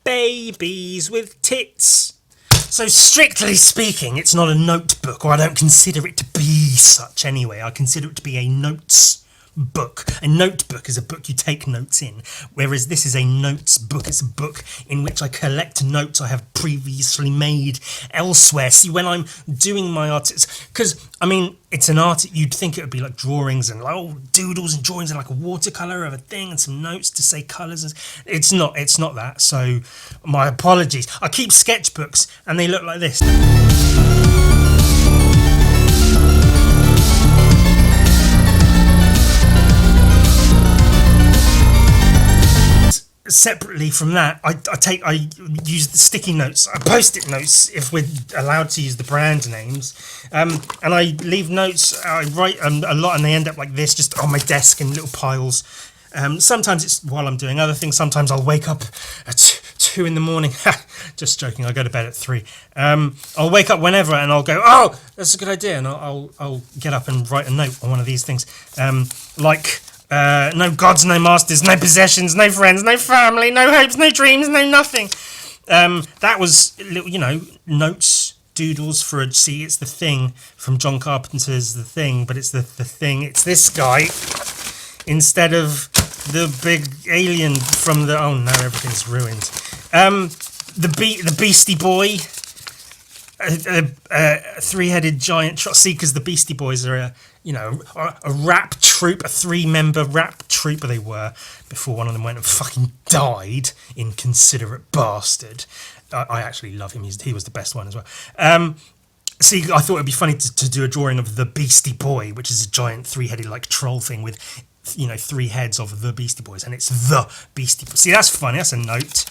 babies with tits. So strictly speaking, it's not a notebook, or I don't consider it to be such anyway. I consider it to be a notes book. A notebook is a book you take notes in, whereas this is a notes book. It's a book in which I collect notes I have previously made elsewhere. See, when I'm doing my art, because I mean, it's an art, you'd think it would be like drawings and like doodles and drawings and like a watercolor of a thing and some notes to say colors. It's not that. So my apologies. I keep sketchbooks and they look like this. Separately from that, I use the sticky notes, post-it notes, if we're allowed to use the brand names, and I leave notes. I write a lot, and they end up like this, just on my desk in little piles. Sometimes it's while I'm doing other things. Sometimes I'll wake up at 2 a.m. Just joking. I go to bed at 3. I'll wake up whenever, and I'll go, oh, that's a good idea, and I'll get up and write a note on one of these things, no gods, no masters, no possessions, no friends, no family, no hopes, no dreams, no nothing. That was, notes, doodles for it's The Thing from John Carpenter's The Thing, but it's the Thing. It's this guy instead of the big alien from the. Oh no, everything's ruined. The Beastie Boy. A three-headed giant. See, because the Beastie Boys are a rap troupe, a 3-member rap troupe they were, before one of them went and fucking died, inconsiderate bastard. I actually love him. He was the best one as well. See, I thought it'd be funny to do a drawing of the Beastie Boy, which is a giant 3-headed like troll thing with 3 heads of the Beastie Boys, and it's the Beastie Boys. See, that's funny. That's a note.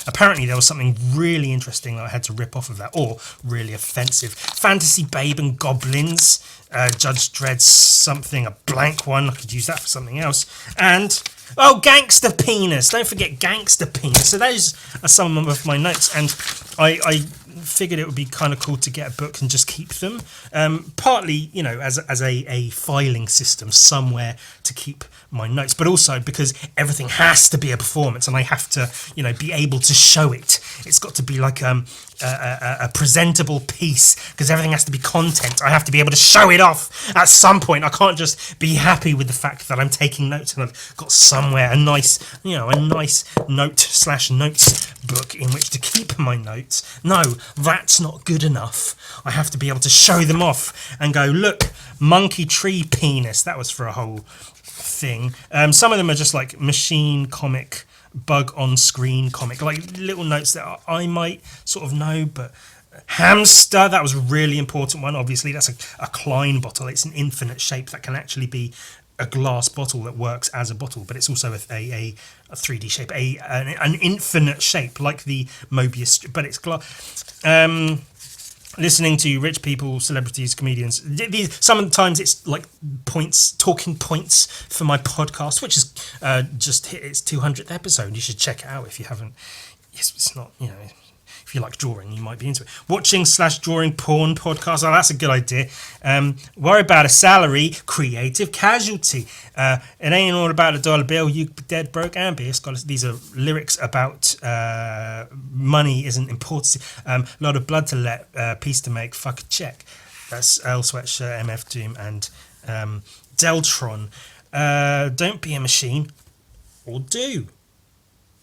Apparently there was something really interesting that I had to rip off of that, or really offensive. Fantasy Babe and Goblins, Judge Dredd's something, a blank one. I could use that for something else. And Gangster Penis. Don't forget Gangster Penis. So those are some of my notes, and I figured it would be kind of cool to get a book and just keep them, partly as a filing system somewhere to keep my notes, but also because everything has to be a performance and I have to be able to show it. It's got to be like a presentable piece, because everything has to be content. I have to be able to show it off at some point. I can't just be happy with the fact that I'm taking notes and I've got somewhere a nice notes book in which to keep my notes. No, that's not good enough. I have to be able to show them off and go, look, Monkey Tree Penis. That was for a whole thing. Some of them are just like machine comic, bug on screen comic, like little notes that I might sort of know, but hamster, that was a really important one. Obviously that's a Klein bottle. It's an infinite shape that can actually be a glass bottle that works as a bottle, but it's also a 3D shape, an infinite shape like the Mobius, but it's glass. Listening to rich people, celebrities, comedians. Sometimes it's like talking points for my podcast, which is just hit its 200th episode. You should check it out if you haven't. Yes, it's not, if you like drawing, you might be into it. Watching/drawing porn podcast. Oh, that's a good idea. Worry about a salary, creative casualty. It ain't all about a dollar bill. You dead broke and be a scholar. These are lyrics about money isn't important. A lot of blood to let, peace to make, fuck a check. That's Earl Sweatshirt, MF Doom, and Deltron. Don't be a machine, or do.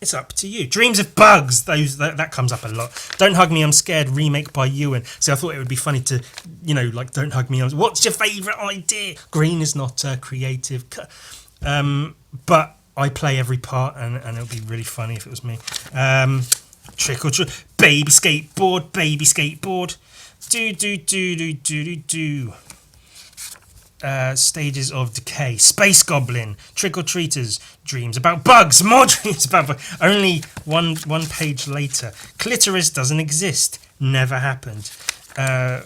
It's up to you. Dreams of Bugs. That comes up a lot. Don't Hug Me, I'm Scared. Remake by Ewan. So I thought it would be funny to, Don't Hug Me. What's your favourite idea? Green is not creative. But I play every part, and it would be really funny if it was me. Trick or treat. Baby skateboard. Baby skateboard. Do. Stages of Decay, Space Goblin, Trick or Treaters, Dreams about Bugs, more dreams about bugs. Only one page later. Clitoris doesn't exist, never happened. I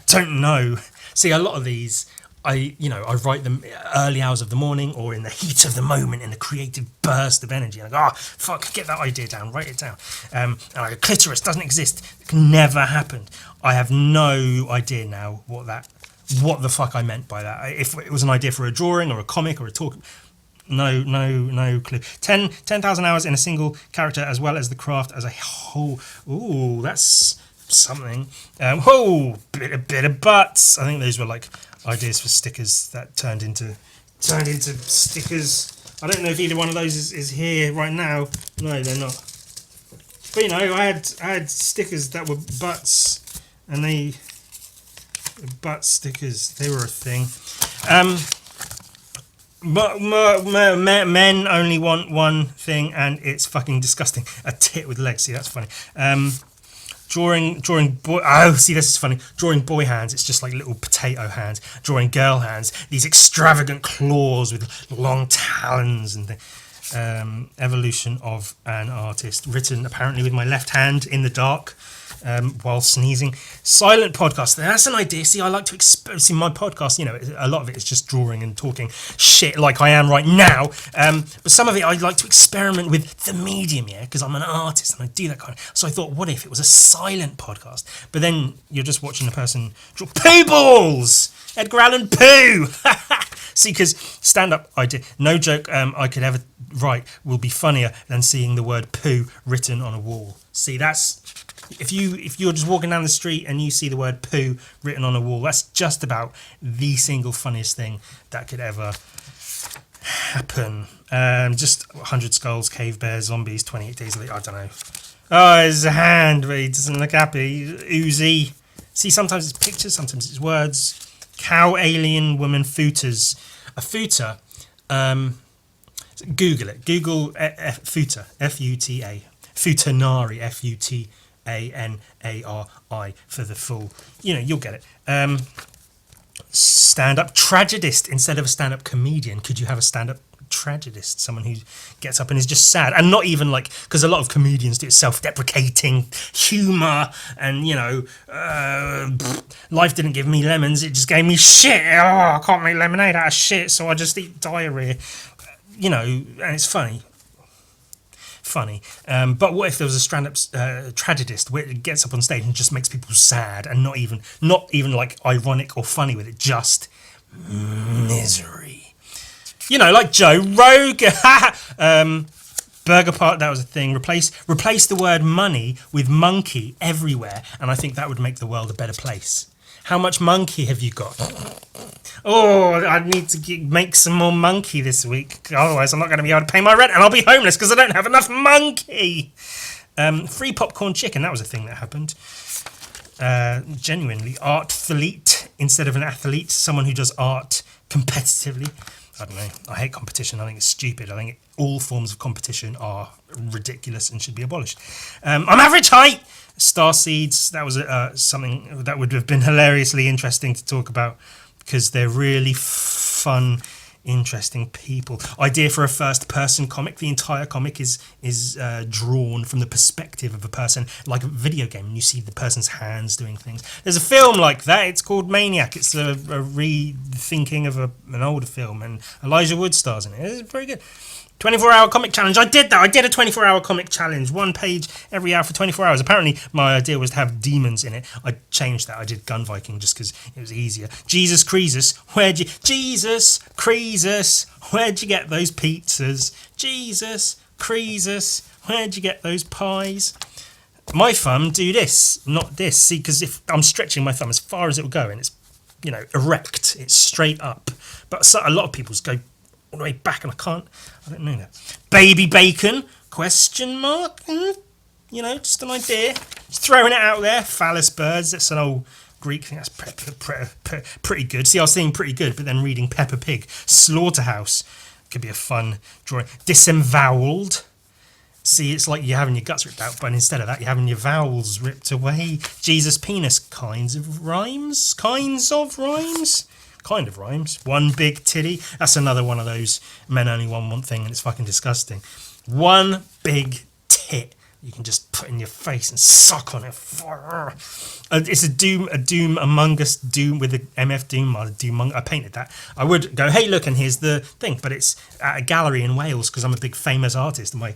don't know. See, a lot of these, I write them early hours of the morning or in the heat of the moment, in a creative burst of energy. I go, fuck, get that idea down, write it down. And I go, clitoris doesn't exist, never happened. I have no idea now what the fuck I meant by that. If it was an idea for a drawing or a comic or a talk, No clue. 10,000 hours in a single character, as well as the craft as a whole. Ooh, that's something. Bit of butts. I think those were like ideas for stickers that turned into stickers. I don't know if either one of those is here right now. No, they're not. But you know, I had stickers that were butts, and butt stickers. They were a thing. But men only want one thing, and it's fucking disgusting. A tit with legs. See, that's funny. Drawing boy. Oh, see, this is funny. Drawing boy hands, it's just like little potato hands. Drawing girl hands, these extravagant claws with long talons and things. Evolution of an artist, written apparently with my left hand in the dark while sneezing. Silent podcast. That's an idea. See, I like to see my podcast. You know, a lot of it is just drawing and talking shit like I am right now. But some of it I'd like to experiment with the medium, yeah, because I'm an artist and I do that kind of. So I thought, what if it was a silent podcast? But then you're just watching a person draw poo balls. Edgar Allan Poe. See, because stand-up idea, no joke I could ever write will be funnier than seeing the word poo written on a wall. See, that's if you're just walking down the street and you see the word poo written on a wall, that's just about the single funniest thing that could ever happen. Just 100 skulls, cave bears, zombies, 28 days later. I don't know. Oh, his hand, but he doesn't look happy. Oozy. See, sometimes it's pictures, sometimes it's words. Cow, alien, woman, footers. A footer. Google it. Google footer. F-U-T-A. Futanari. F-U-T-A-N-A-R-I for the full. You know, you'll get it. Stand-up tragedist instead of a stand-up comedian. Could you have a stand-up tragedist? Someone who gets up and is just sad, and not even like, because a lot of comedians do self-deprecating humour, and you know, life didn't give me lemons, it just gave me shit. I can't make lemonade out of shit, so I just eat diarrhea. You know, and it's funny. But what if there was a stand-up tragedist where it gets up on stage and just makes people sad, and not even like ironic or funny with it, just misery. You know, like Joe Rogan. Burger Part, that was a thing. Replace the word money with monkey everywhere, and I think that would make the world a better place. How much monkey have you got? Oh, I need to make some more monkey this week. Otherwise, I'm not going to be able to pay my rent, and I'll be homeless because I don't have enough monkey. Free popcorn chicken, that was a thing that happened. Genuinely, arthlete instead of an athlete, someone who does art competitively. I don't know. I hate competition. I think it's stupid. I think all forms of competition are ridiculous and should be abolished. I'm average height. Star seeds. That was something that would have been hilariously interesting to talk about because they're really fun, interesting people. Idea for a first-person comic. The entire comic is drawn from the perspective of a person, like a video game, and you see the person's hands doing things. There's a film like that. It's called Maniac. It's a rethinking of an older film, and Elijah Wood stars in it. It's very good. 24-hour comic challenge. I did that. I did a 24-hour comic challenge. One page every hour for 24 hours. Apparently, my idea was to have demons in it. I changed that. I did Gun Viking just because it was easier. Jesus Croesus, where'd you get those pizzas? Jesus Croesus, where'd you get those pies? My thumb do this, not this. See, because if I'm stretching my thumb as far as it will go, and it's, you know, erect, it's straight up. But a lot of people's go all the way back, and I don't know that. Baby bacon? Question mark? You know, just an idea. Just throwing it out there. Phallus birds. That's an old Greek thing. That's pretty good. See, I was saying pretty good, but then reading Peppa Pig. Slaughterhouse. Could be a fun drawing. Disemboweled. See, it's like you're having your guts ripped out, but instead of that, you're having your vowels ripped away. Jesus penis. Kind of rhymes. Kind of rhymes. One big titty. That's another one of those men only want one thing, and it's fucking disgusting. One big tit. you can just put in your face and suck on it. It's a Doom Among Us Doom with the MF Doom. I painted that. I would go, hey, look, and here's the thing, but it's at a gallery in Wales because I'm a big famous artist. My,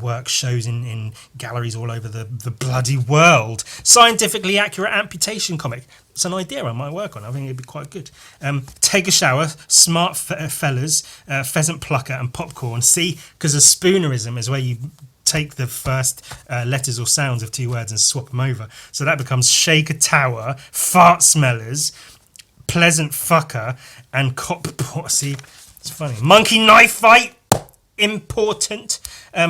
work shows in galleries all over the bloody world. Scientifically accurate amputation comic. It's an idea I might work on. I think it'd be quite good. Take a shower, smart fellas, pheasant plucker, and popcorn. See, because a spoonerism is where you take the first letters or sounds of two words and swap them over. So that becomes shake a tower, fart smellers, pleasant fucker, and cop. See, it's funny. Monkey knife fight. Important.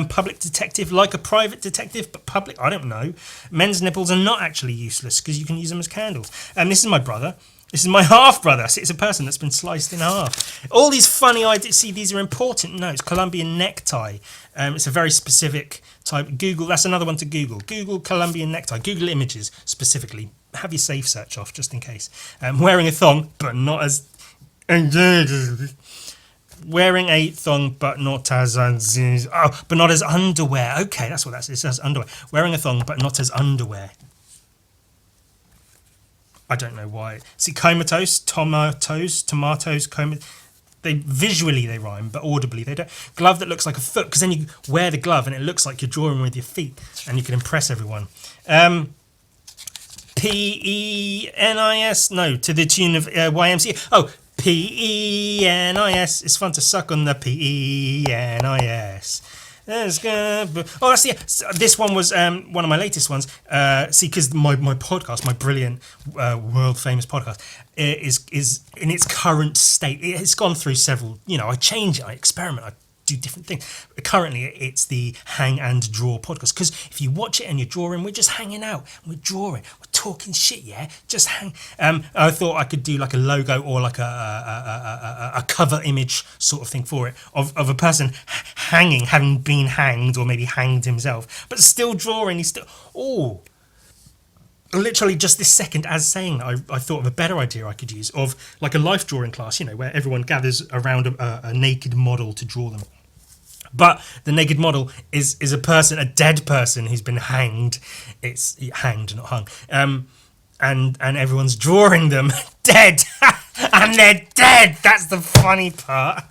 Public detective, like a private detective, but public, I don't know. Men's nipples are not actually useless because you can use them as candles. This is my brother. This is my half brother. See, it's a person that's been sliced in half. All these funny ideas. See, these are important notes. Colombian necktie. It's a very specific type. Google. That's another one to Google. Google Colombian necktie. Google images specifically. Have your safe search off just in case. Wearing a thong, but not as. Wearing a thong, but not as but not as underwear. Okay, that's what that says. It says underwear. Wearing a thong, but not as underwear. I don't know why. See, comatose, tomatoes, they visually they rhyme, but audibly they don't. Glove that looks like a foot, because then you wear the glove and it looks like you're drawing with your feet, and you can impress everyone. Penis, no, to the tune of YMCA. Oh. Penis. It's fun to suck on the penis. That's good. Oh, this one was one of my latest ones. See, because my podcast, my brilliant world famous podcast, is in its current state. It's gone through several. I change it, I experiment, I do different things. Currently, it's the Hang and Draw podcast, because if you watch it and you're drawing, we're just hanging out, we're drawing, we're talking shit, yeah. Just hang. I thought I could do like a logo or like a cover image sort of thing for it of a person hanging, having been hanged or maybe hanged himself, but still drawing. He's still literally just this second, as saying that, I thought of a better idea I could use of like a life drawing class, where everyone gathers around a naked model to draw them. But the naked model is a person, a dead person who's been hanged. It's hanged, not hung. And everyone's drawing them dead, and they're dead. That's the funny part.